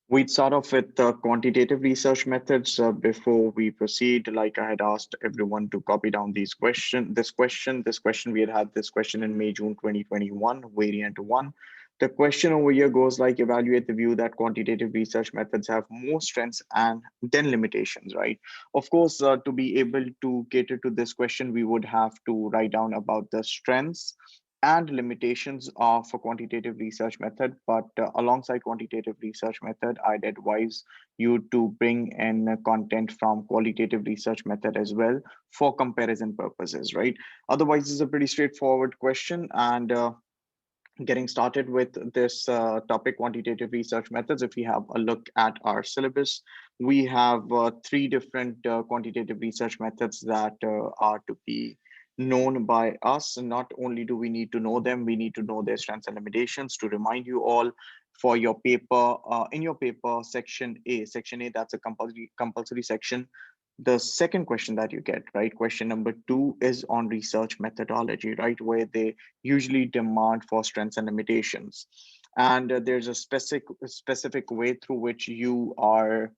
We'd start off with the quantitative research methods. Before we proceed, like I had asked everyone to copy down this question. We had this question in May, June 2021, variant one. The question over here goes like evaluate the view that quantitative research methods have more strengths and then limitations, right? Of course, to be able to cater to this question, we would have to write down about the strengths and limitations of a quantitative research method. But alongside quantitative research method, I'd advise you to bring in content from qualitative research method as well for comparison purposes, right? Otherwise, it's a pretty straightforward question. And getting started with this topic, quantitative research methods, if we have a look at our syllabus, we have three different quantitative research methods that are to be known by us. And not only do we need to know them, we need to know their strengths and limitations. To remind you all, for your paper, in your paper, section A, that's a compulsory section. The second question that you get, right, question number two, is on research methodology, right, where they usually demand for strengths and limitations. And there's a specific way through which you are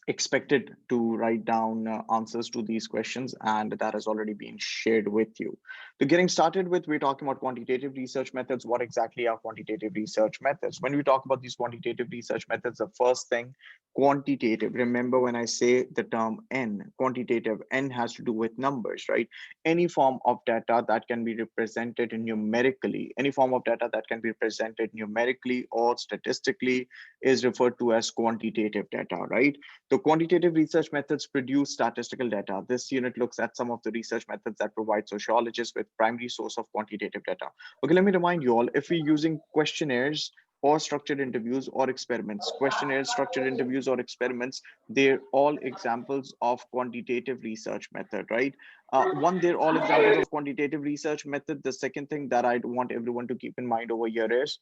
expected to write down answers to these questions, and that has already been shared with you. So getting started with, we're talking about quantitative research methods. What exactly are quantitative research methods? When we talk about these quantitative research methods, the first thing, quantitative, remember when I say the term n, quantitative, n has to do with numbers, right? Any form of data that can be represented numerically, any form of data that can be presented numerically or statistically is referred to as quantitative data, right? The quantitative research methods produce statistical data. This unit looks at some of the research methods that provide sociologists with primary source of quantitative data. Okay, let me remind you all, if we're using questionnaires or structured interviews or experiments, questionnaires, structured interviews or experiments, they're all examples of quantitative research method, right? One, they're all examples of quantitative research method. The second thing that I want everyone to keep in mind over here is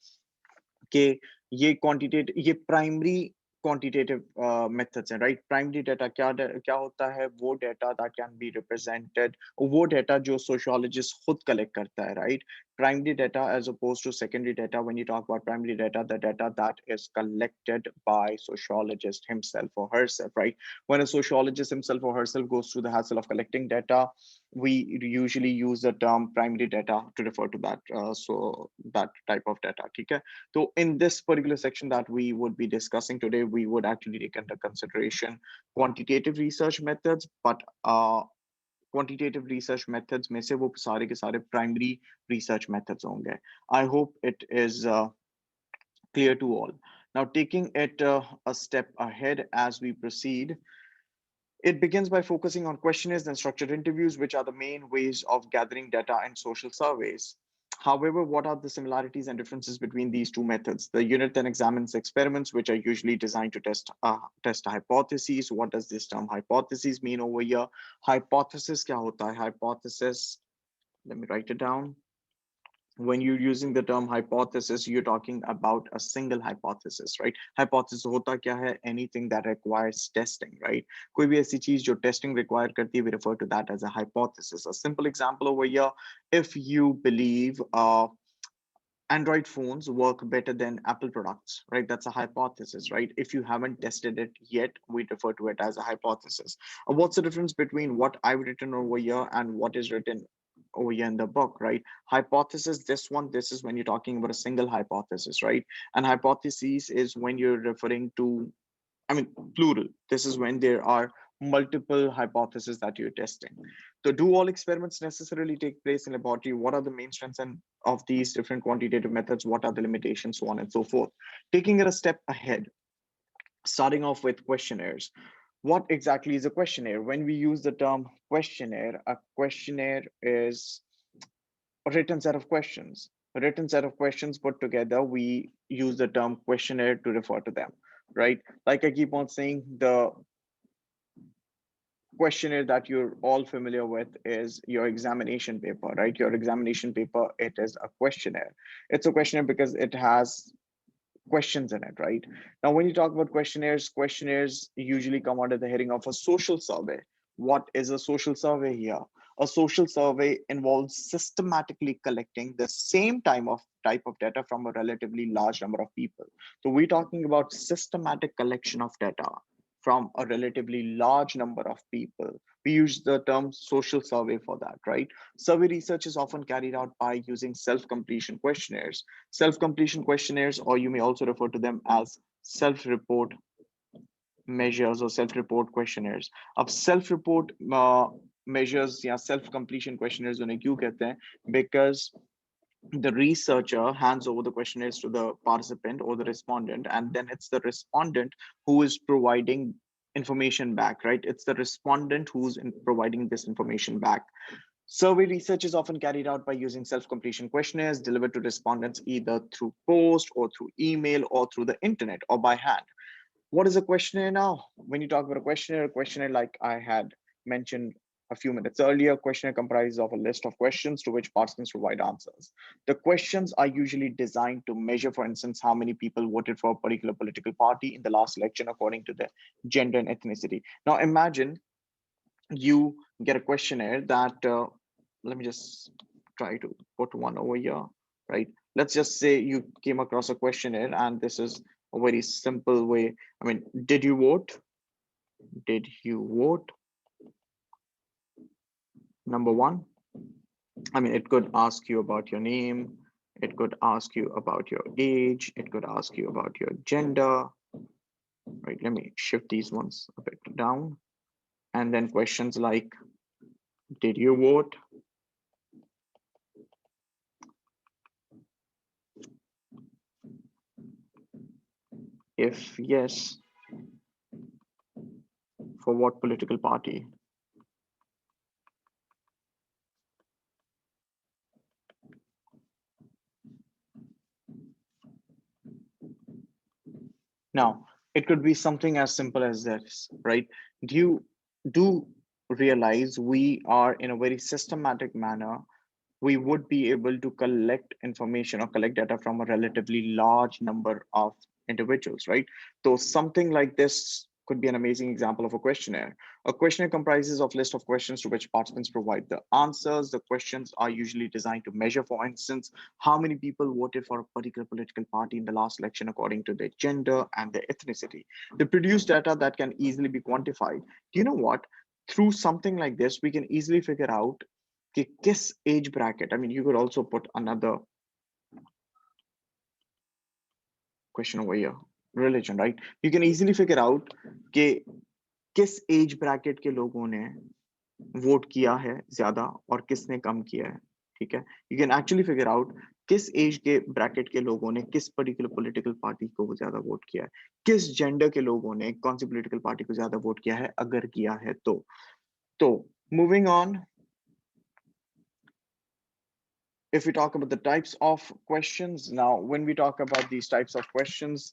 कि ये primary quantitative methods हैं, right? Primary data क्या होता है? वो data that can be represented, वो data जो sociologist खुद collect करता है, right? Primary data as opposed to secondary data. When you talk about primary data, the data that is collected by sociologist himself or herself, right? When a sociologist himself or herself goes through the hassle of collecting data, we usually use the term primary data to refer to that. So that type of data, okay? So in this particular section that we would be discussing today, we would actually take into consideration quantitative research methods, but quantitative research methods में से वो सारे के सारे primary research methods होंगे. I hope it is clear to all. Now, taking it a step ahead as we proceed, it begins by focusing on questionnaires and structured interviews, which are the main ways of gathering data in social surveys. However, what are the similarities and differences between these two methods? The unit then examines experiments, which are usually designed to test hypotheses. What does this term hypotheses mean over here? Hypothesis क्या होता है? Hypothesis, let me write it down. When you're using the term hypothesis, you're talking about a single hypothesis, right? Hypothesis होता क्या है? Anything that requires testing, right? कोई भी ऐसी चीज जो testing require करती है, we refer to that as a hypothesis. A simple example over here, if you believe Android phones work better than Apple products, right? That's a hypothesis, right? If you haven't tested it yet, we refer to it as a hypothesis. What's the difference between what I've written over here and what is written over here in the book, right? Hypothesis, this is when you're talking about a single hypothesis, right? And hypotheses is when you're referring to, I mean, plural. This is when there are multiple hypotheses that you're testing. So do all experiments necessarily take place in laboratory? What are the main strengths and of these different quantitative methods? What are the limitations, so on and so forth? Taking it a step ahead, starting off with questionnaires. What exactly is a questionnaire? When we use the term questionnaire, a questionnaire is a written set of questions. A written set of questions put together, we use the term questionnaire to refer to them, right? Like I keep on saying, the questionnaire that you're all familiar with is your examination paper, right? Your examination paper, it is a questionnaire. It's a questionnaire because it has questions in it, right? Now, when you talk about questionnaires, questionnaires usually come under the heading of a social survey. What is a social survey here? A social survey involves systematically collecting the same type of data from a relatively large number of people. So we're talking about systematic collection of data from a relatively large number of people. We use the term social survey for that, right? Survey research is often carried out by using self-completion questionnaires. Self-completion questionnaires, or you may also refer to them as self-report measures or self-report questionnaires. अब self-report measures या self-completion questionnaires उन्हें क्यों कहते हैं? Because the researcher hands over the questionnaires to the participant or the respondent, and then it's the respondent who is providing information back, right? It's the respondent who's providing this information back. Survey research is often carried out by using self-completion questionnaires delivered to respondents either through post or through email or through the internet or by hand. What is a questionnaire now? When you talk about a questionnaire, like I had mentioned a few minutes earlier, questionnaire comprises of a list of questions to which participants provide answers. The questions are usually designed to measure, for instance, how many people voted for a particular political party in the last election according to their gender and ethnicity. Now imagine you get a questionnaire that, let me just try to put one over here, right? Let's just say you came across a questionnaire and this is a very simple way. I mean, did you vote? Did you vote? Number one. I mean, it could ask you about your name. It could ask you about your age. It could ask you about your gender, right? Let me shift these ones a bit down. And then questions like, did you vote? If yes, for what political party? Now, it could be something as simple as this, right? Do realize we are in a very systematic manner, we would be able to collect information or collect data from a relatively large number of individuals, right? So something like this could be an amazing example of a questionnaire. A questionnaire comprises of list of questions to which participants provide the answers. The questions are usually designed to measure, for instance, how many people voted for a particular political party in the last election according to their gender and their ethnicity. They produce data that can easily be quantified. Do you know what? Through something like this, we can easily figure out कि किस age bracket. I mean, you could also put another question over here, religion, right? You can easily figure out कि किस age bracket के लोगों ने vote किया है ज्यादा और किसने कम किया है, ठीक है? You can actually figure out किस एज के ब्रैकेट के लोगों ने किस पर्टिकुलर पॉलिटिकल पार्टी को ज्यादा वोट किया है, किस जेंडर के लोगों ने कौन सी पॉलिटिकल पार्टी को ज्यादा वोट किया है अगर किया है तो moving on, if we talk about the types of questions, now when we talk about these types of questions,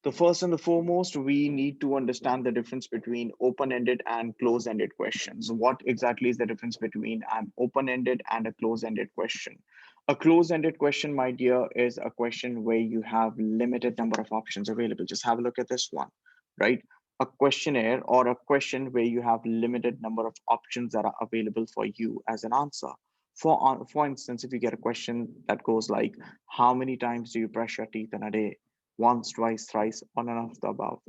the first and the foremost, we need to understand the difference between open-ended and close-ended questions. What exactly is the difference between an open-ended and a close-ended question? A close-ended question, my dear, is a question where you have limited number of options available. Just have a look at this one, right? A questionnaire or a question where you have limited number of options that are available for you as an answer. For instance, if you get a question that goes like, how many times do you brush your teeth in a day? Once, twice, thrice, or none of the above,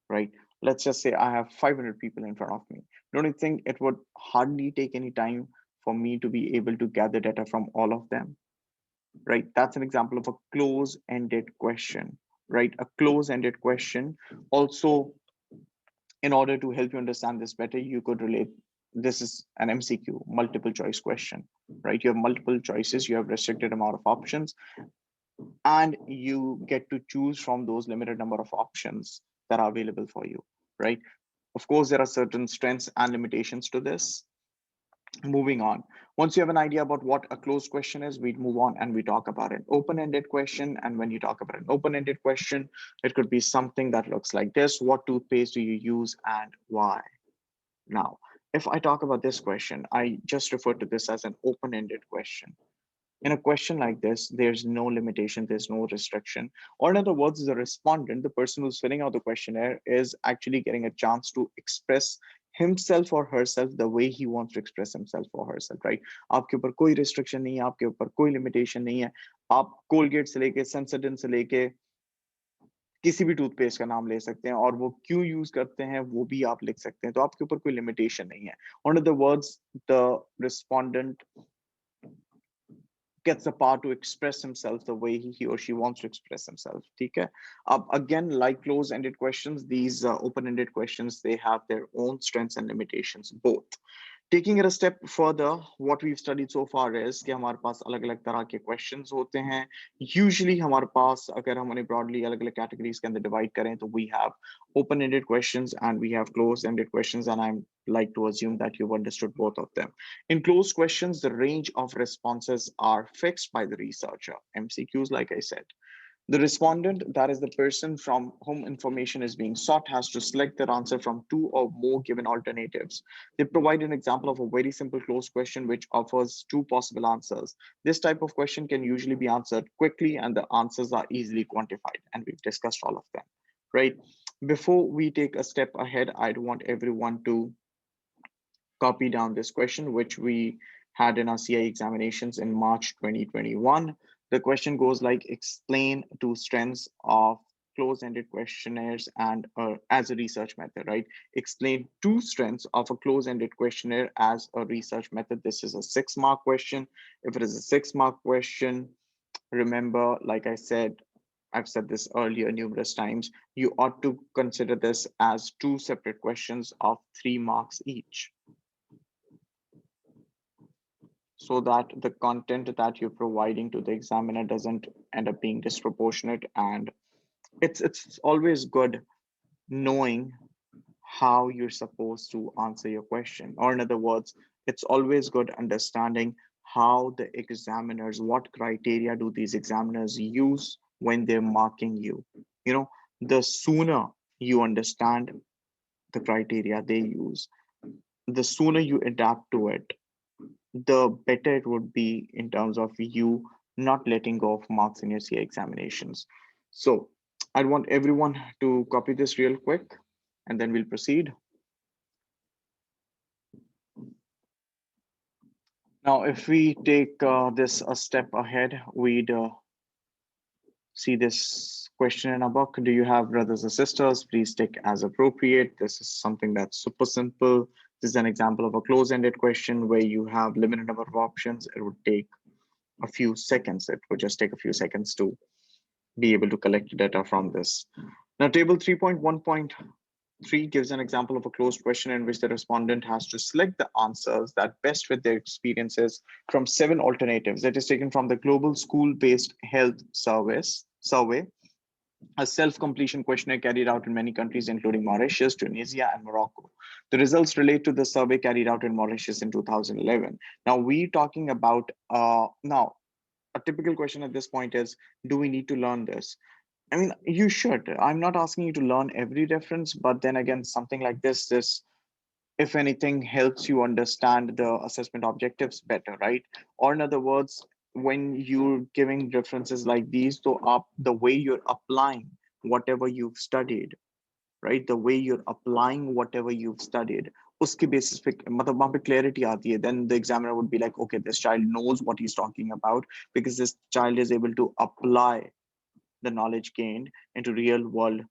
right? Let's just say I have 500 people in front of me. Don't you think it would hardly take any time for me to be able to gather data from all of them, right? That's an example of a close-ended question, right? A close-ended question. Also, in order to help you understand this better, you could relate, this is an MCQ, multiple choice question, right? You have multiple choices, you have restricted amount of options, and you get to choose from those limited number of options that are available for you, right? Of course, there are certain strengths and limitations to this. Moving on, once you have an idea about what a closed question is, we move on and we talk about an open-ended question. And when you talk about an open-ended question, it could be something that looks like this: what toothpaste do you use and why? Now, if I talk about this question, I just refer to this as an open-ended question. In a question like this, there's no limitation, there's no restriction. Or in other words, the respondent, the person who's filling out the questionnaire, is actually getting a chance to express himself or herself the way he wants to express himself or herself, right? आपके ऊपर कोई restriction नहीं है, आपके ऊपर कोई limitation नहीं है, आप कोलगेट से लेके सेंसोडाइन से लेके किसी भी टूथपेस्ट का नाम ले सकते हैं और वो क्यों यूज करते हैं वो भी आप लिख सकते हैं, तो आपके ऊपर कोई लिमिटेशन नहीं है. On other words, the respondent gets the power to express himself the way he or she wants to express himself. ठीक है. Again, like close-ended questions, these open-ended questions, they have their own strengths and limitations both. Taking it a step further, what we've studied so far is कि हमारे पास अलग अलग तरह के questions होते हैं. Usually हमारे पास अगर हम उन्हें broadly अलग अलग categories के अंदर divide करें तो we have open-ended questions and we have closed-ended questions, and I'm like to assume that you've understood both of them. In closed questions, the range of responses are fixed by the researcher. MCQs, like I said. The respondent, that is the person from whom information is being sought, has to select their answer from two or more given alternatives. They provide an example of a very simple closed question which offers two possible answers. This type of question can usually be answered quickly and the answers are easily quantified. And we've discussed all of them, right? Before we take a step ahead, I'd want everyone to copy down this question, which we had in our CI examinations in March 2021. The question goes like, explain two strengths of closed-ended questionnaires and as a research method, right? Explain two strengths of a closed-ended questionnaire as a research method. This is a 6-mark question. If it is a 6-mark question, remember, like I said, I've said this earlier numerous times, you ought to consider this as two separate questions of 3 marks each, so that the content that you're providing to the examiner doesn't end up being disproportionate. And it's always good knowing how you're supposed to answer your question, or in other words, it's always good understanding how the examiners, what criteria do these examiners use when they're marking you. You know, the sooner you understand the criteria they use, the sooner you adapt to it, the better it would be in terms of you not letting go of marks in your CA examinations. So I want everyone to copy this real quick and then we'll proceed. Now, if we take this a step ahead, we'd see this question in a book. Do you have brothers or sisters? Please tick as appropriate. This is something that's super simple. This is an example of a close-ended question where you have limited number of options. It would take a few seconds. It would just take a few seconds to be able to collect data from this. Now, table 3.1.3 gives an example of a closed question in which the respondent has to select the answers that best fit their experiences from 7 alternatives. It is taken from the Global School-Based Health Survey, a self-completion questionnaire carried out in many countries, including Mauritius, Tunisia, and Morocco. The results relate to the survey carried out in Mauritius in 2011. Now, we're talking about, now, a typical question at this point is, do we need to learn this? I mean, you should. I'm not asking you to learn every reference, but then again, something like this, if anything, helps you understand the assessment objectives better, right? Or in other words, when you're giving references like these, so up the way you're applying whatever you've studied, right? The way you're applying whatever you've studied, uske basis pe, matlab wahan pe clarity aati hai, then the examiner would be like, okay, this child knows what he's talking about because this child is able to apply the knowledge gained into real world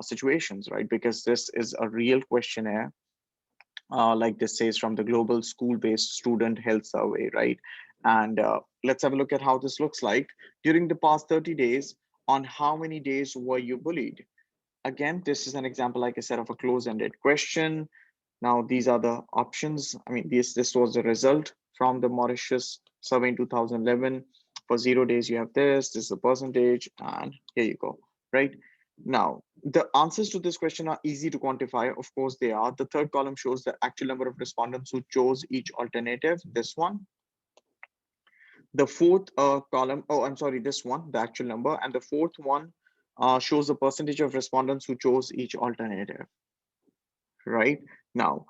situations, right? Because this is a real questionnaire, like this says, from the Global School-Based Student Health Survey, right? And let's have a look at how this looks like. During the past 30 days, on how many days were you bullied? Again, this is an example, like I said, of a close-ended question. Now, these are the options. I mean, this was the result from the Mauritius survey in 2011. For 0 days, you have this is the percentage, and here you go, right? Now, the answers to this question are easy to quantify. Of course, they are. The third column shows the actual number of respondents who chose each alternative, this one. The fourth column, oh, I'm sorry, this one, the actual number. And the fourth one shows the percentage of respondents who chose each alternative, right? Now,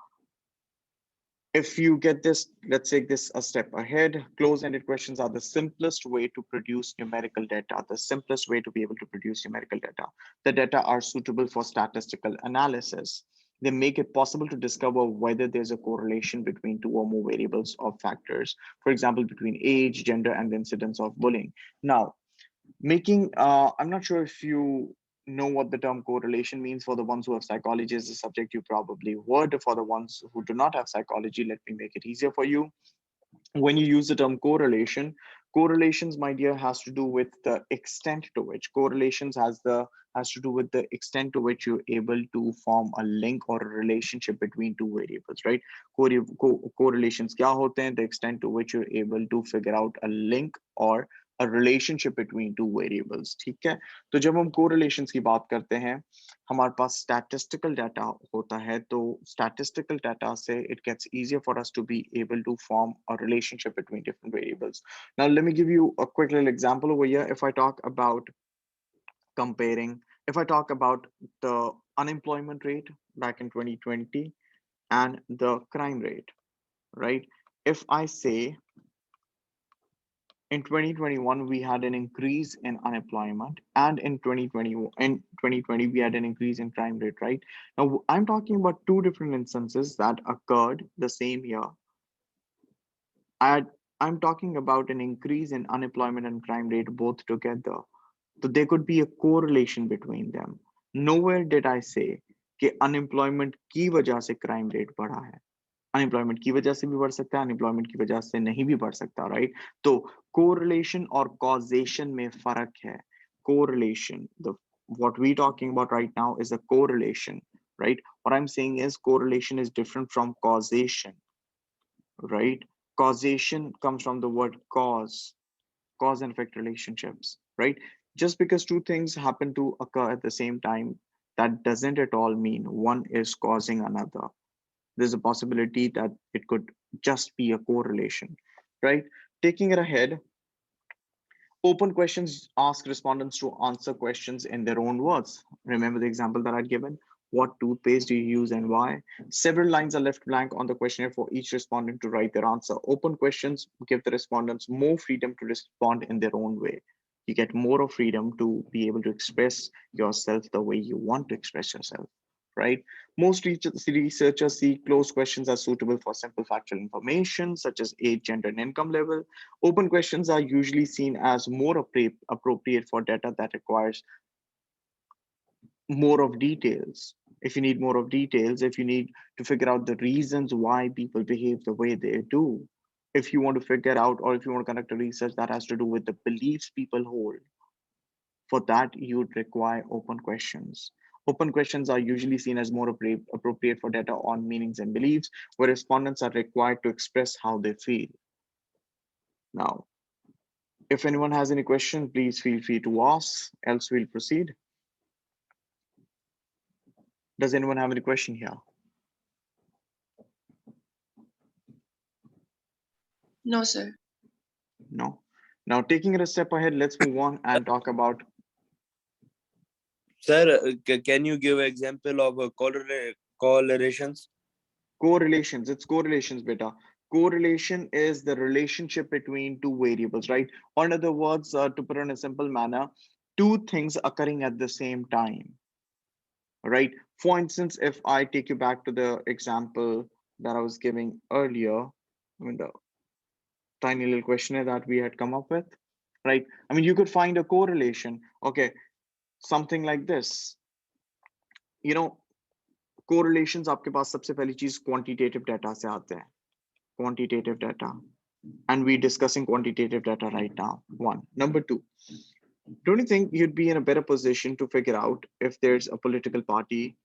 if you get this, let's take this a step ahead. Close-ended questions are the simplest way to produce numerical data, the simplest way to be able to produce numerical data. The data are suitable for statistical analysis. They make it possible to discover whether there's a correlation between two or more variables or factors, for example, between age, gender, and the incidence of bullying. Now, I'm not sure if you know what the term correlation means. For the ones who have psychology as a subject, you probably would. For the ones who do not have psychology, let me make it easier for you. When you use the term correlation, correlations, my dear, has to do with the extent to which has to do with the extent to which you're able to form a link or a relationship between two variables, right? Correlations kya hote hain? The extent to which you're able to figure out a link or a relationship between two variables, ठीक है? तो जब हम correlations की बात करते हैं, हमारे पास statistical data होता है, तो statistical data से it gets easier for us to be able to form a relationship between different variables. Now let me give you a quick little example over here. Comparing if I talk about the unemployment rate back in 2020 and the crime rate, right? If I say in 2021 we had an increase in unemployment, and in 2020 we had an increase in crime rate, right? Now I'm talking about two different instances that occurred the same year. I, I'm talking about an increase in unemployment and crime rate both together. So there could be a correlation between them. Nowhere did I say कि unemployment की वजह से crime rate बढ़ा है. Unemployment की वजह से भी बढ़ सकता है, अनएम्प्लॉयमेंट की वजह से नहीं भी बढ़ सकता, राइट? तो कोरिलेशन और कॉजेशन में फर्क है. Correlation, the what we talking about right now is a correlation, right? What I'm saying is correlation is different from causation, right? Causation comes from the word cause and effect relationships, right? Just because two things happen to occur at the same time, that doesn't at all mean one is causing another. There's a possibility that it could just be a correlation, right? Taking it ahead, open questions ask respondents to answer questions in their own words. Remember the example that I'd given? What toothpaste do you use and why? Several lines are left blank on the questionnaire for each respondent to write their answer. Open questions give the respondents more freedom to respond in their own way. You get more of freedom to be able to express yourself the way you want to express yourself, right? Most researchers see closed questions as suitable for simple factual information, such as age, gender, and income level. Open questions are usually seen as more appropriate for data that requires more of details. If you need more of details, if you need to figure out the reasons why people behave the way they do, if you want to figure out, or if you want to conduct a research that has to do with the beliefs people hold, for that, you would require open questions. Open questions are usually seen as more appropriate for data on meanings and beliefs, where respondents are required to express how they feel. Now, if anyone has any question, please feel free to ask, else we'll proceed. Does anyone have any question here? No, sir. No. Now, taking it a step ahead, let's move on and talk about. Sir, can you give example of correlations? Correlations. It's correlations, beta. Correlation is the relationship between two variables, right? Or in other words, to put it in a simple manner, two things occurring at the same time, right? For instance, if I take you back to the example that I was giving earlier, I mean, the tiny little questionnaire that we had come up with, right? I mean, you could find a correlation. Okay, something like this. You know, correlations आपके पास सबसे पहली चीज quantitative data से आते हैं. Quantitative data. And we're discussing quantitative data right now. One. Number two, don't you think you'd be in a better position to figure out if there's a political party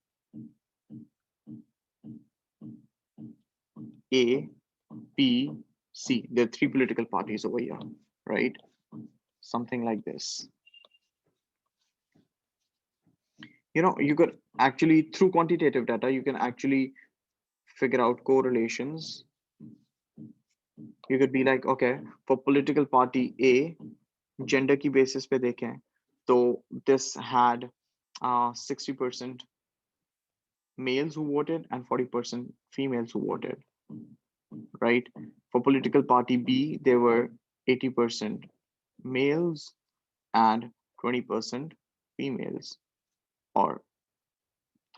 A, B, C? There are three political parties over here, right? Something like this. You know, you could actually, through quantitative data, you can actually figure out correlations. You could be like, okay, for political party A, gender की basis पे देखें, so this had 60% males who voted and 40% females who voted, right? For political party B, there were 80% males and 20% females, or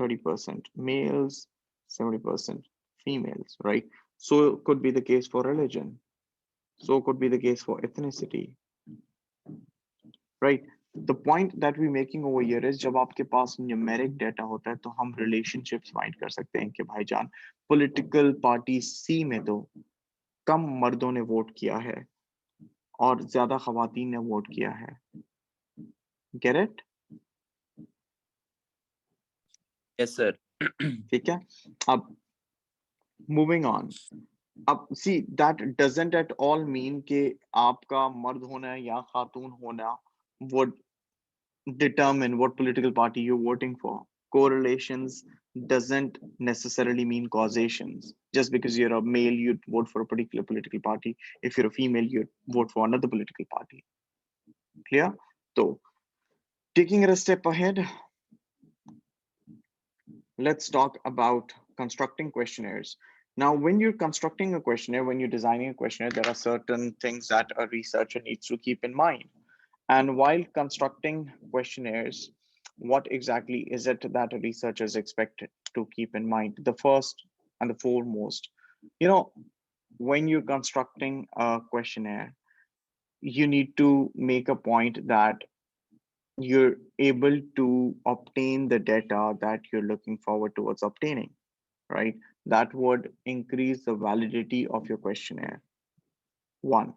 30% males, 70% females, right? So could be the case for religion. So could be the case for ethnicity, right? The point that we're making over here is जब आपके पास numeric data होता है तो हम relationships find कर सकते हैं कि भाईजान political party C में तो कम मर्दों ने वोट किया है और ज्यादा खवातीन ने वोट किया है. Get it? Yes, sir. ठीक है. अब moving on. अब see that doesn't at all mean कि आपका मर्द होना या खातून होना would determine what political party you're voting for. Correlations doesn't necessarily mean causations. Just because you're a male, you'd vote for a particular political party. If you're a female, you'd vote for another political party. Clear? So, taking it a step ahead, let's talk about constructing questionnaires. Now, when you're constructing a questionnaire, when you're designing a questionnaire, there are certain things that a researcher needs to keep in mind. And while constructing questionnaires, what exactly is it that a researcher is expected to keep in mind? The first and the foremost, you know, when you're constructing a questionnaire, you need to make a point that you're able to obtain the data that you're looking forward towards obtaining, right? That would increase the validity of your questionnaire. One.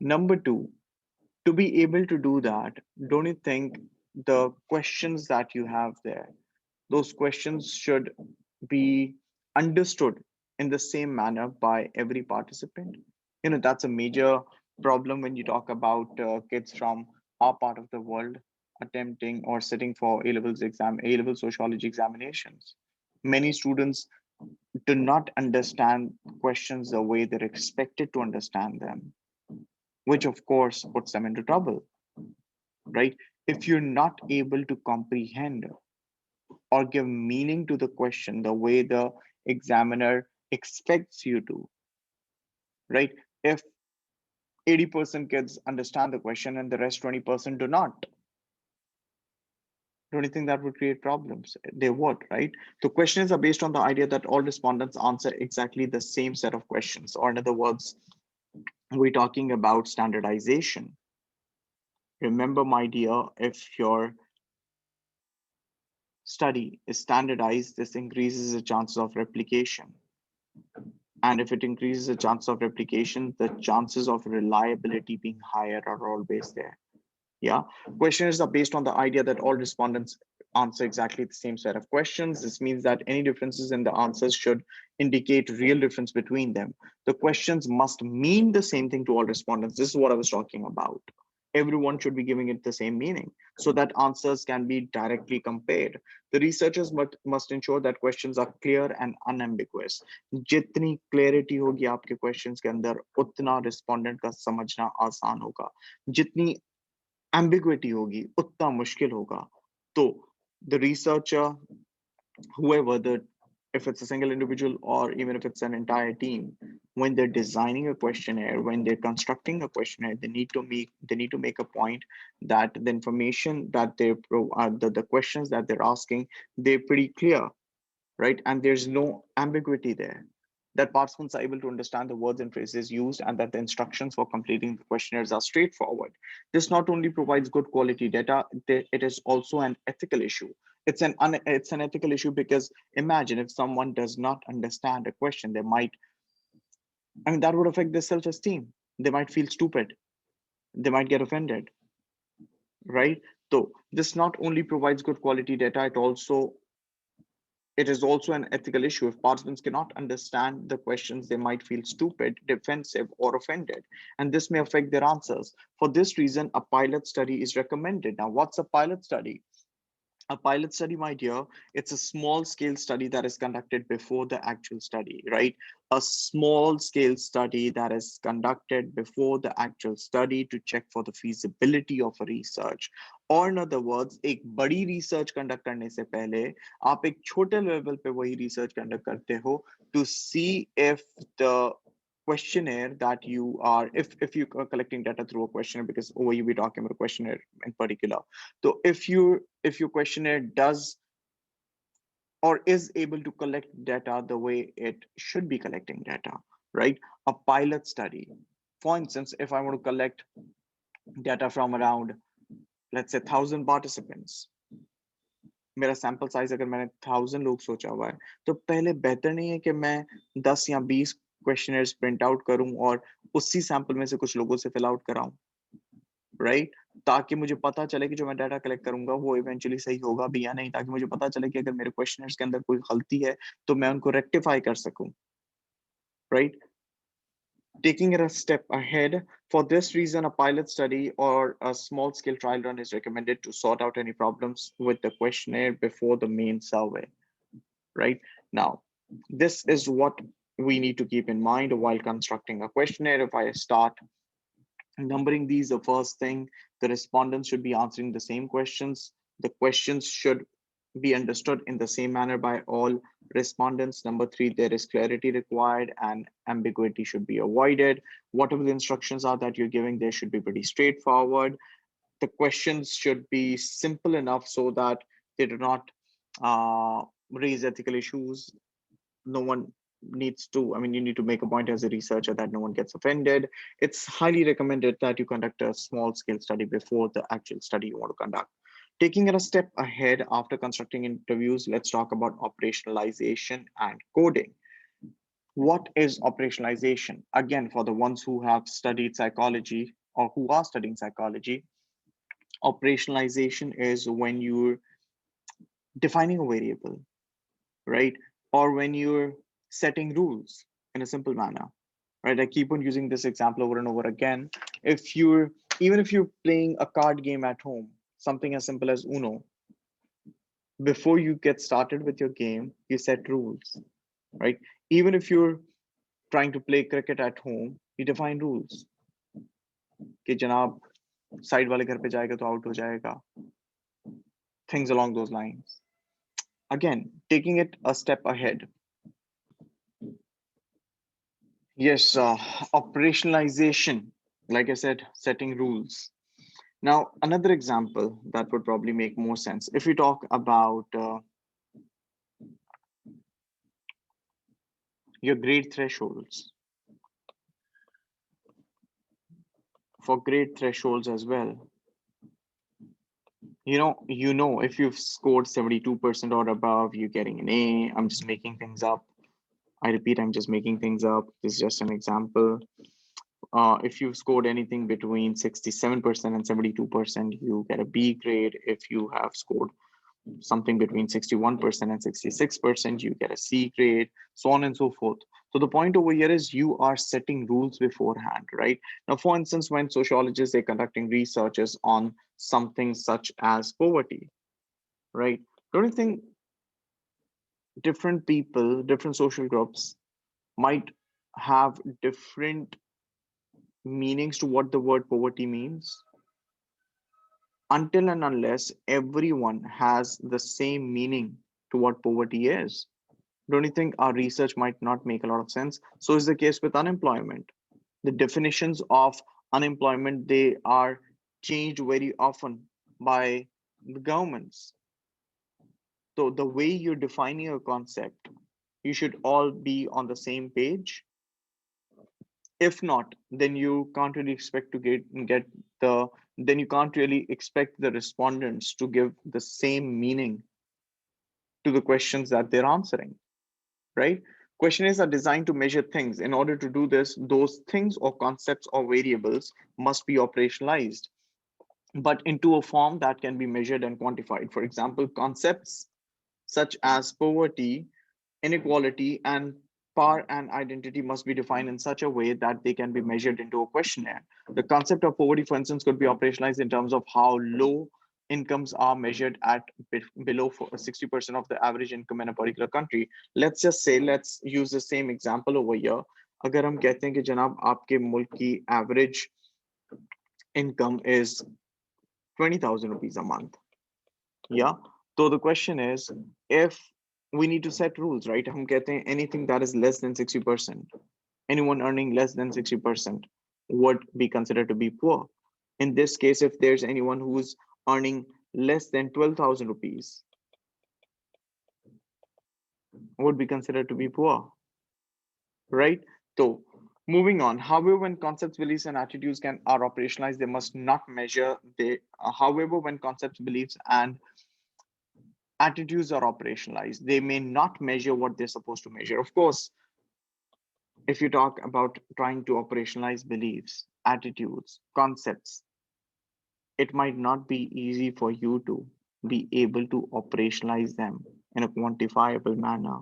Number two, to be able to do that, don't you think the questions that you have there, those questions should be understood in the same manner by every participant? You know, that's a major problem when you talk about kids from our part of the world attempting or sitting for A level sociology examinations. Many students do not understand questions the way they're expected to understand them, which of course puts them into trouble, right? If you're not able to comprehend or give meaning to the question the way the examiner expects you to, right? If 80% kids understand the question and the rest 20% do not, don't you think that would create problems? They would, right? The questions are based on the idea that all respondents answer exactly the same set of questions, or in other words, we're talking about standardization. Remember, my dear, if your study is standardized, this increases the chances of replication. And if it increases the chance of replication, the chances of reliability being higher are always there. Yeah. Questionnaires are based on the idea that all respondents answer exactly the same set of questions. This means that any differences in the answers should indicate real difference between them. The questions must mean the same thing to all respondents. This is what I was talking about. Everyone should be giving it the same meaning so that answers can be directly compared. The researchers must ensure that questions are clear and unambiguous. जितनी clarity होगी आपके questions के अंदर उतना respondent का समझना आसान होगा. जितनी ambiguity होगी उतना मुश्किल होगा. तो the researcher, whoever the, if it's a single individual or even if it's an entire team, when they're designing a questionnaire, when they're constructing a questionnaire, they need to make a point that the information that the questions that they're asking, they're pretty clear, right? And there's no ambiguity there. That participants are able to understand the words and phrases used, and that the instructions for completing the questionnaires are straightforward. This not only provides good quality data, it is also an ethical issue. It's an ethical issue because imagine if someone does not understand a question, they might, I mean, that would affect their self-esteem. They might feel stupid. They might get offended, right? So this not only provides good quality data, it is also an ethical issue. If participants cannot understand the questions, they might feel stupid, defensive, or offended, and this may affect their answers. For this reason, a pilot study is recommended. Now, what's a pilot study? A pilot study, my dear, it's a small scale study that is conducted before the actual study, right? A small scale study that is conducted before the actual study to check for the feasibility of a research. Or in other words, एक बड़ी research conduct करने से पहले आप एक छोटे level पे वही research conduct करते हो to see if the questionnaire that you are, if you are collecting data through a questionnaire, because over you be talking about a questionnaire in particular. So if your questionnaire does or is able to collect data the way it should be collecting data, right? A pilot study. For instance, if I want to collect data from around, let's say 1,000 participants, मेरा sample size अगर मैंने 1,000 लोग सोचा हुआ है, तो पहले बेहतर नहीं है कि मैं 10 या 20 क्वेश्चनर्स प्रिंट आउट करूं और उसी सैंपल में से कुछ लोगों से फिल आउट कराऊं, राइट? ताकि मुझे पता चले कि जो मैं डाटा कलेक्ट करूंगा वो इवेंचुअली सही होगा भी या नहीं, ताकि मुझे पता चले कि अगर मेरे क्वेश्चनर्स के अंदर कोई गलती है तो मैं उनको रेक्टिफाई कर सकूं, right? Taking it a step ahead, for this reason, a pilot study or a small scale trial run is recommended to sort out any problems with the questionnaire before the main survey, right? Now, this is what we need to keep in mind while constructing a questionnaire. If I start numbering these, the first thing, the respondents should be answering the same questions. The questions should be understood in the same manner by all respondents. Number three, there is clarity required and ambiguity should be avoided. Whatever the instructions are that you're giving, they should be pretty straightforward. The questions should be simple enough so that they do not raise ethical issues. No one needs to, I mean, you need to make a point as a researcher that no one gets offended. It's highly recommended that you conduct a small scale study before the actual study you want to conduct. Taking it a step ahead, after constructing interviews, let's talk about operationalization and coding. What is operationalization? Again, for the ones who have studied psychology or who are studying psychology, operationalization is when you're defining a variable, right? Or when you're setting rules in a simple manner, right? I keep on using this example over and over again. If you're, even if you're playing a card game at home, something as simple as Uno, before you get started with your game, you set rules, right? Even if you're trying to play cricket at home, you define rules. कि जनाब side वाले घर पे जाएगा तो out हो जाएगा. Things along those lines. Again, taking it a step ahead. Yes, operationalization, like I said, setting rules. Now, another example that would probably make more sense if we talk about your grade thresholds. For grade thresholds as well, if you've scored 72% or above, you're getting an A. I'm just making things up. I repeat, I'm just making things up. This is just an example. If you've scored anything between 67% and 72%, you get a B grade. If you have scored something between 61% and 66%, you get a C grade, so on and so forth. So the point over here is you are setting rules beforehand, right? Now, for instance, when sociologists are conducting researches on something such as poverty, right? Don't you think different people, different social groups might have different meanings to what the word poverty means? Until and unless everyone has the same meaning to what poverty is, don't you think our research might not make a lot of sense? So is the case with unemployment. The definitions of unemployment, they are changed very often by the governments. So the way you're defining a concept, you should all be on the same page. If not, then you can't really expect to get the then you can't really expect the respondents to give the same meaning to the questions that they're answering, right? Questionnaires are designed to measure things. In order to do this, those things or concepts or variables must be operationalized, but into a form that can be measured and quantified. For example, concepts such as poverty, inequality, and power and identity must be defined in such a way that they can be measured into a questionnaire. The concept of poverty, for instance, could be operationalized in terms of how low incomes are measured at below 60% of the average income in a particular country. Let's just say, let's use the same example over here. अगर हम कहते हैं कि जनाब आपके मुल्क की average income is 20,000 rupees a month. Yeah. So the question is, if we need to set rules, right? हम कहते हैं anything that is less than 60%, anyone earning less than 60% would be considered to be poor. In this case, if there's anyone who's earning less than 12,000 rupees, would be considered to be poor, right? So moving on. However, when concepts, beliefs, and attitudes can are operationalized, they must not measure. However, when concepts, beliefs, and attitudes are operationalized, they may not measure what they're supposed to measure. Of course, if you talk about trying to operationalize beliefs, attitudes, concepts, it might not be easy for you to be able to operationalize them in a quantifiable manner,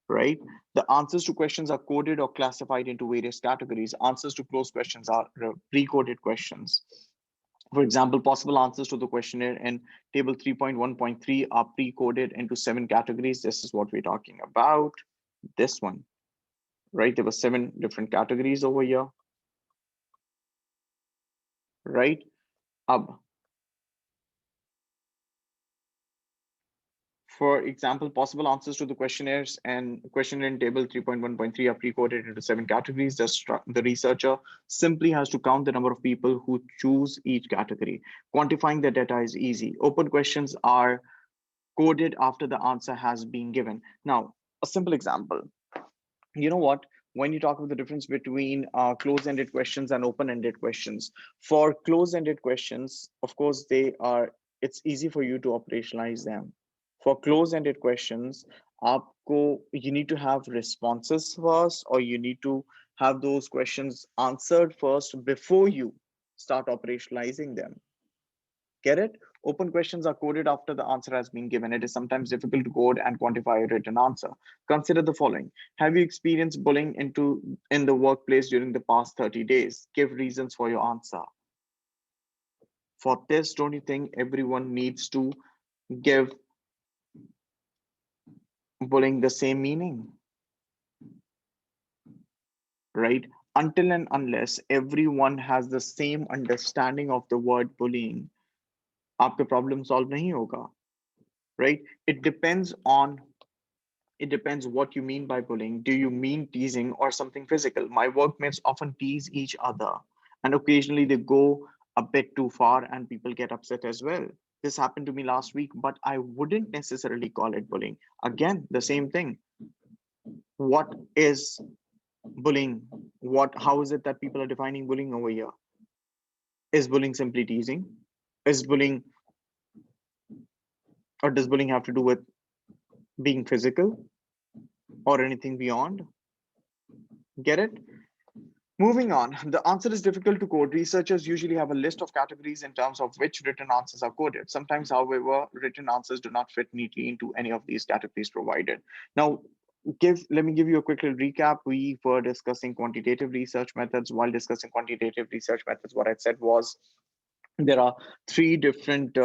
right? The answers to questions are coded or classified into various categories. Answers to closed questions are pre-coded questions. For example, possible answers to the questionnaire in table 3.1.3 are pre-coded into 7 categories. This is what we're talking about. This one, right? There were 7 different categories over here, right? Ab, For example, possible answers to the questionnaires and questionnaire in table 3.1.3 are pre-coded into 7 categories. The researcher simply has to count the number of people who choose each category. Quantifying the data is easy. Open questions are coded after the answer has been given. Now, a simple example. You know what? When you talk about the difference between close-ended questions and open-ended questions, for close-ended questions, of course, it's easy for you to operationalize them. For close-ended questions, you need to have responses first, or you need to have those questions answered first before you start operationalizing them. Get it? Open questions are coded after the answer has been given. It is sometimes difficult to code and quantify a written answer. Consider the following. Have you experienced bullying in the workplace during the past 30 days? Give reasons for your answer. For this, don't you think everyone needs to give bullying the same meaning, right? Until and unless everyone has the same understanding of the word bullying, आपका problem solve नहीं होगा, right? It depends what you mean by bullying. Do you mean teasing or something physical? My workmates often tease each other, and occasionally they go a bit too far and people get upset as well. This happened to me last week, but I wouldn't necessarily call it bullying. Again, the same thing. What is bullying? How is it that people are defining bullying over here? Is bullying simply teasing? Is bullying, or does bullying have to do with being physical or anything beyond? Get it? Moving on, the answer is difficult to code. Researchers usually have a list of categories in terms of which written answers are coded. Sometimes, however, written answers do not fit neatly into any of these categories provided. Now, let me give you a quick little recap. We were discussing quantitative research methods. While discussing quantitative research methods, what I said was there are 3 different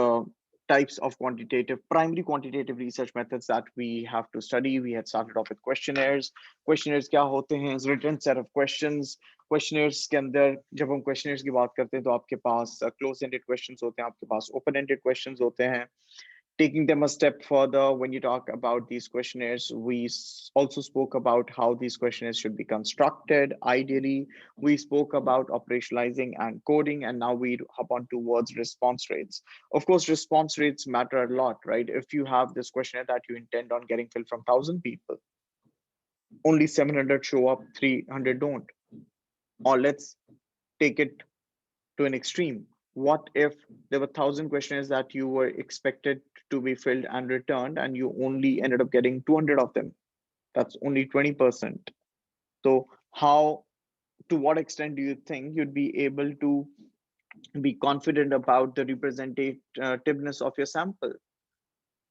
types of primary quantitative research methods that we have to study. We had started off with questionnaires. Questionnaires क्या होते हैं? Written set of questions. Questionnaires के अंदर जब हम questionnaires की बात करते हैं तो आपके पास close ended questions होते हैं, आपके पास open ended questions होते हैं. Taking them a step further, when you talk about these questionnaires, we also spoke about how these questionnaires should be constructed. Ideally, we spoke about operationalizing and coding, and now we hop on towards response rates. Of course, response rates matter a lot, right? If you have this questionnaire that you intend on getting filled from 1,000 people, only 700 show up, 300 don't. Or let's take it to an extreme. What if there were 1,000 questionnaires that you were expected to be filled and returned, and you only ended up getting 200 of them? That's only 20%. So, to what extent do you think you'd be able to be confident about the representativeness of your sample?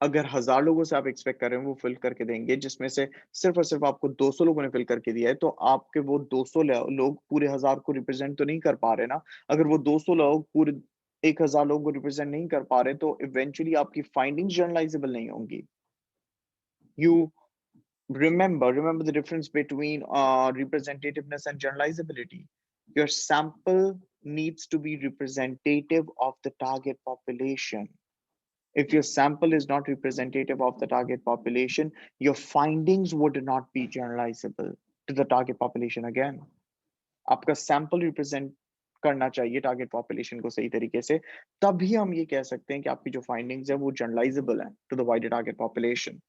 अगर 1,000 लोगों से आप expect कर रहे हैं वो fill करके देंगे, जिसमें से सिर्फ और सिर्फ आपको 200 लोगों ने फिल करके दिया है, तो आपके वो 200 लोग पूरे 1,000 को रिप्रेजेंट तो नहीं कर पा रहे ना. अगर वो 200 लोग पूरे 1,000 लोगों को रिप्रेजेंट नहीं कर पा रहे, तो इवेंचुअली आपकी फाइंडिंग्स जर्नलाइजेबल नहीं होंगी. You remember the difference between representativeness and generalizability. Your sample needs to be representative of the target population. If your sample is not representative of the target population, your findings would not be generalizable to the target population again. आपका sample represent करना चाहिए target population को सही तरीके से, तभी हम ये कह सकते हैं कि आपकी जो findings है वो generalizable है to the wider target population.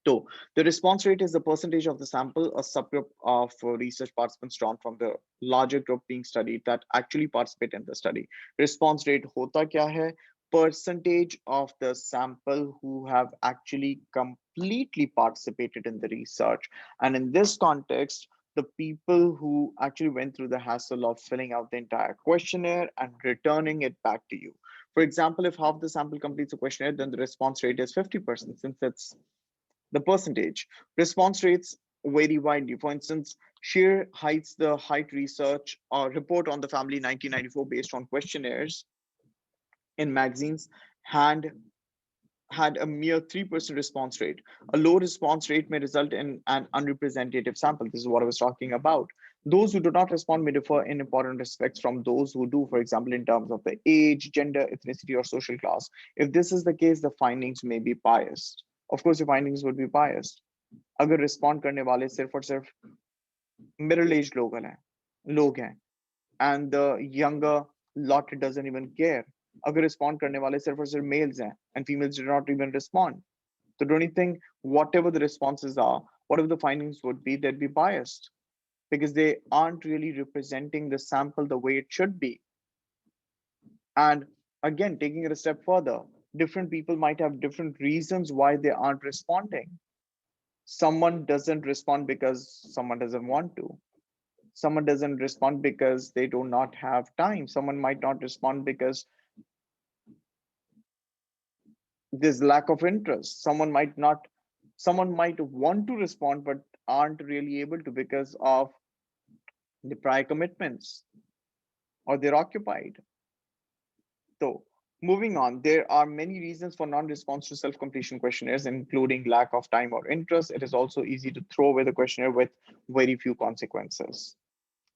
So the response rate is the percentage of the sample, a subgroup of research participants drawn from the larger group being studied that actually participate in the study. Response rate hota kya hai? Percentage of the sample who have actually completely participated in the research. And in this context, the people who actually went through the hassle of filling out the entire questionnaire and returning it back to you. For example, if half the sample completes the questionnaire, then the response rate is 50%, since it's the percentage. Response rates vary widely. For instance, Shear Heights, the height research report on the family 1994 based on questionnaires in magazines had had a mere 3% response rate. A low response rate may result in an unrepresentative sample. This is what I was talking about. Those who do not respond may differ in important respects from those who do, for example, in terms of the age, gender, ethnicity, or social class. If this is the case, the findings may be biased. Of course, the findings would be biased. अगर respond करने वाले सिर्फ और सिर्फ middle aged लोग हैं and the younger lot doesn't even care. अगर respond करने वाले सिर्फ और सिर्फ males हैं and females do not even respond. So don't you think whatever the responses are, whatever the findings would be, they'd be biased because they aren't really representing the sample the way it should be. And again, taking it a step further, different people might have different reasons why they aren't responding. Someone doesn't respond because someone doesn't want to. Someone doesn't respond because they do not have time. Someone might not respond because there's lack of interest. Someone might want to respond but aren't really able to because of the prior commitments or they're occupied. So moving on, there are many reasons for non-response to self-completion questionnaires, including lack of time or interest. It is also easy to throw away the questionnaire with very few consequences.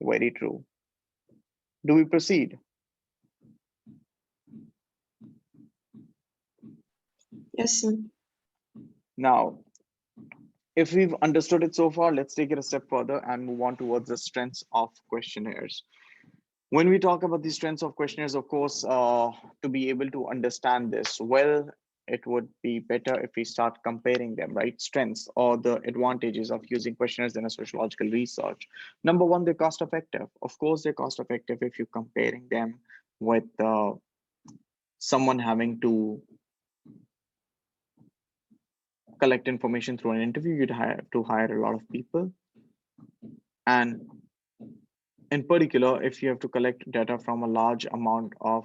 Very true. Do we proceed? Yes, sir. Now, if we've understood it so far, let's take it a step further and move on towards the strengths of questionnaires. When we talk about the strengths of questionnaires, of course, to be able to understand this well, it would be better if we start comparing them, right? Strengths or the advantages of using questionnaires in a sociological research. Number one, they're cost effective. Of course, they're cost effective if you're comparing them with someone having to collect information through an interview. You'd have to hire a lot of people. And in particular, if you have to collect data from a large amount of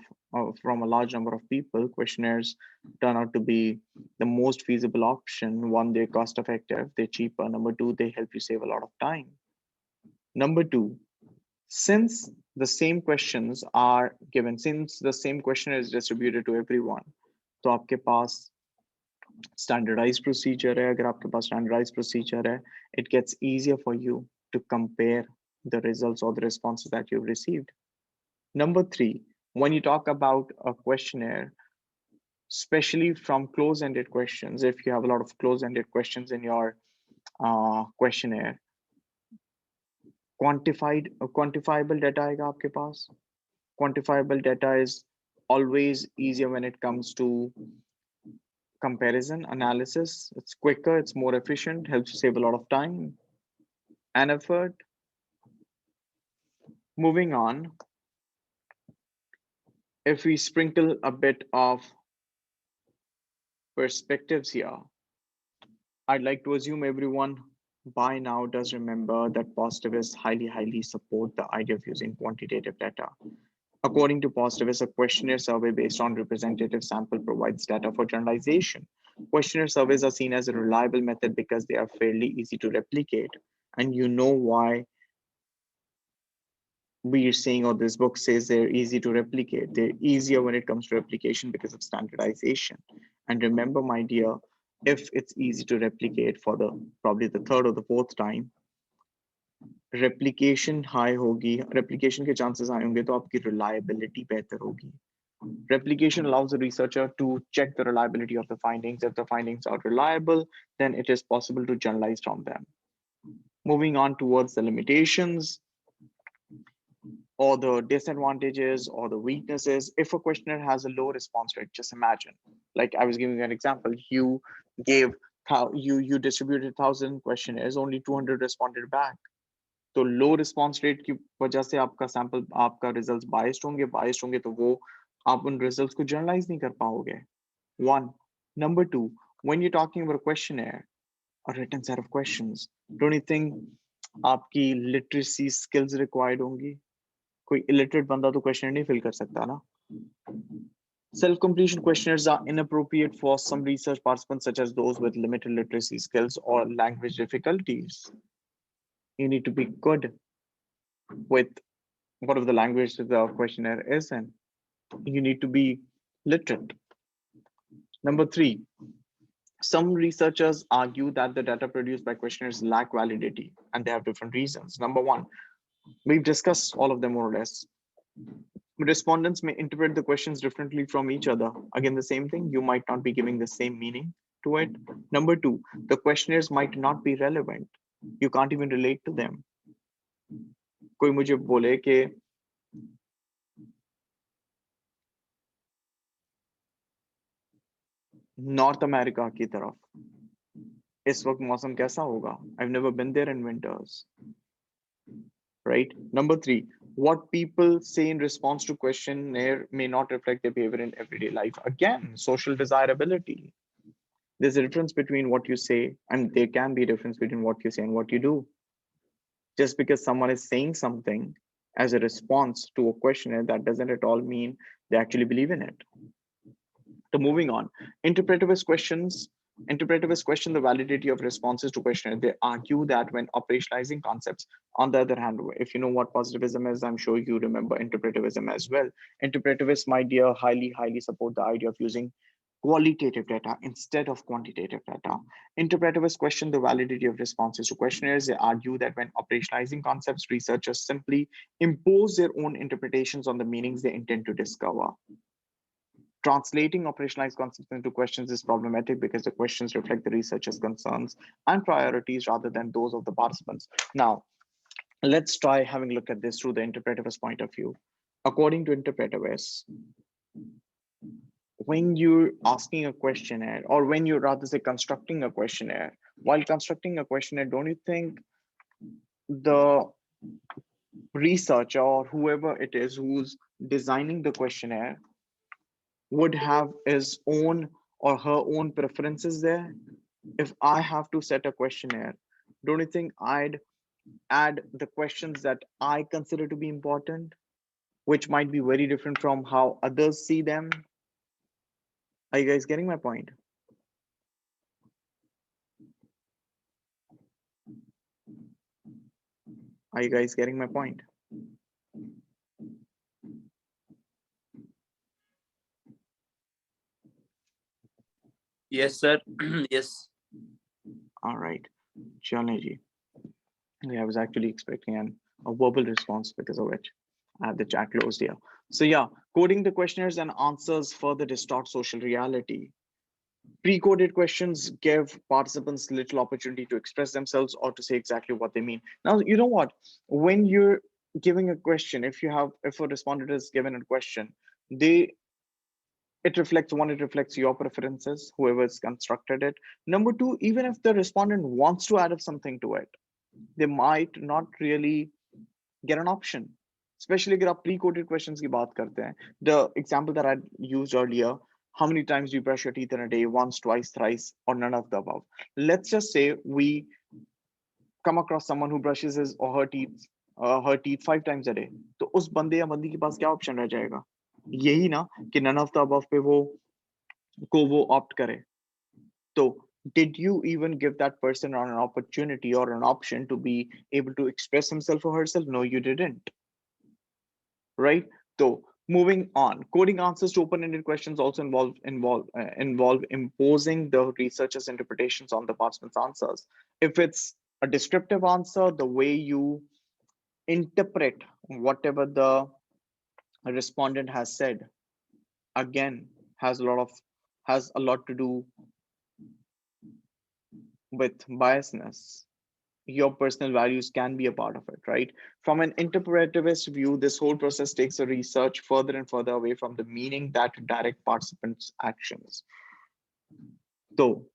from a large number of people, questionnaires turn out to be the most feasible option. One, they're cost effective, they're cheaper. Number two, they help you save a lot of time. Number two, since the same questions are given, since the same questionnaire is distributed to everyone, तो आपके पास standardized procedure है. अगर आपके पास standardized procedure है, it gets easier for you to compare the results or the responses that you've received. Number three, when you talk about a questionnaire, especially from close-ended questions, if you have a lot of close-ended questions in your questionnaire, quantifiable data आएगा आपके पास. Quantifiable data is always easier when it comes to comparison analysis. It's quicker, it's more efficient, helps you save a lot of time and effort. Moving on, if we sprinkle a bit of perspectives here, I'd like to assume everyone by now does remember that positivists highly support the idea of using quantitative data. According to positivists, a questionnaire survey based on representative sample provides data for generalization. Questionnaire surveys are seen as a reliable method because they are fairly easy to replicate. And you know why we are saying, or this book says they're easy to replicate. They're easier when it comes to replication because of standardization. And remember, my dear, if it's easy to replicate for the probably the third or the fourth time, replication high होगी, replication के chances high होंगे, तो आपकी reliability बेहतर होगी. Replication allows the researcher to check the reliability of the findings. If the findings are reliable, then it is possible to generalize from them. Moving on towards the limitations or the disadvantages or the weaknesses. If a questionnaire has a low response rate, just imagine, like I was giving you an example, you gave how you distributed 1,000 questionnaires, only 200 responded back. तो लो response rate की वजह से आपका sample, आपका results biased होंगे तो वो आप उन रिजल्ट्स को जर्नलाइज नहीं कर पाओगे. One. Number two, when you're talking about a questionnaire, a written set of questions, don't you think आपकी literacy skills required होंगी? कोई illiterate बंदा तो questionnaire नहीं fill कर सकता ना. Self-completion questionnaires are inappropriate for some research participants, such as those with limited literacy skills or language difficulties. You need to be good with whatever the language the questionnaire is in. You need to be literate. Number three, some researchers argue that the data produced by questionnaires lack validity, and they have different reasons. Number one, we've discussed all of them more or less. Respondents may interpret the questions differently from each other. Again, the same thing, you might not be giving the same meaning to it. Number two, the questionnaires might not be relevant. You can't even relate to them. कोई मुझे बोले कि north America की तरफ इस वक्त मौसम कैसा होगा? I've never been there in winters. Right? Number three, what people say in response to questionnaire may not reflect their behavior in everyday life. Again, social desirability. There's a difference between what you say, and there can be a difference between what you say and what you do. Just because someone is saying something as a response to a questionnaire, that doesn't at all mean they actually believe in it. So moving on, interpretivist question the validity of responses to questionnaire. They argue that when operationalizing concepts, on the other hand, if you know what positivism is, I'm sure you remember interpretivism as well. Interpretivists, my dear, highly support the idea of using qualitative data instead of quantitative data. Interpretivists question the validity of responses to questionnaires. They argue that when operationalizing concepts, researchers simply impose their own interpretations on the meanings they intend to discover. Translating operationalized concepts into questions is problematic because the questions reflect the researcher's concerns and priorities rather than those of the participants. Now, let's try having a look at this through the interpretivist point of view. According to interpretivists, when you're asking a questionnaire, or when you're rather say constructing a questionnaire, while constructing a questionnaire, don't you think the researcher or whoever it is who's designing the questionnaire would have his own or her own preferences there? If I have to set a questionnaire, don't you think I'd add the questions that I consider to be important, which might be very different from how others see them? Are you guys getting my point? Are you guys getting my point? Yes, sir. Yes. All right, Johnny. Yeah, I was actually expecting a verbal response because of which I had the chat closed here. So yeah, coding the questionnaires and answers further distort social reality. Pre-coded questions give participants little opportunity to express themselves or to say exactly what they mean. Now, you know what? When you're giving a question, if a respondent is given a question, it reflects your preferences, whoever's constructed it. Number two, even if the respondent wants to add something to it, they might not really get an option. Especially if pre-coded questions की बात करते हैं. The example that I used earlier, how many times do you brush your teeth in a day? Once, twice, thrice, or none of the above. Let's just say we come across someone who brushes his or her teeth 5 times a day. तो उस बंदे या बंदी के पास क्या option रह जाएगा? यही ना कि none of the above पे वो opt करे. So did you even give that person an opportunity or an option to be able to express himself or herself? No, you didn't. Right? So moving on, coding answers to open-ended questions also involve imposing the researcher's interpretations on the participant's answers. If it's a descriptive answer, the way you interpret whatever the respondent has said, again, has a lot to do with biasness. Your personal values can be a part of it, right? From an interpretivist view, this whole process takes the research further and further away from the meaning that direct participants' actions. So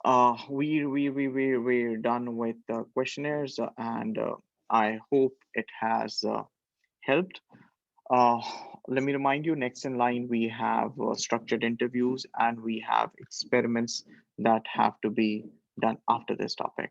We're done with the questionnaires, and I hope it has helped. Uh, Let me remind you, next in line, we have structured interviews and we have experiments that have to be done after this topic.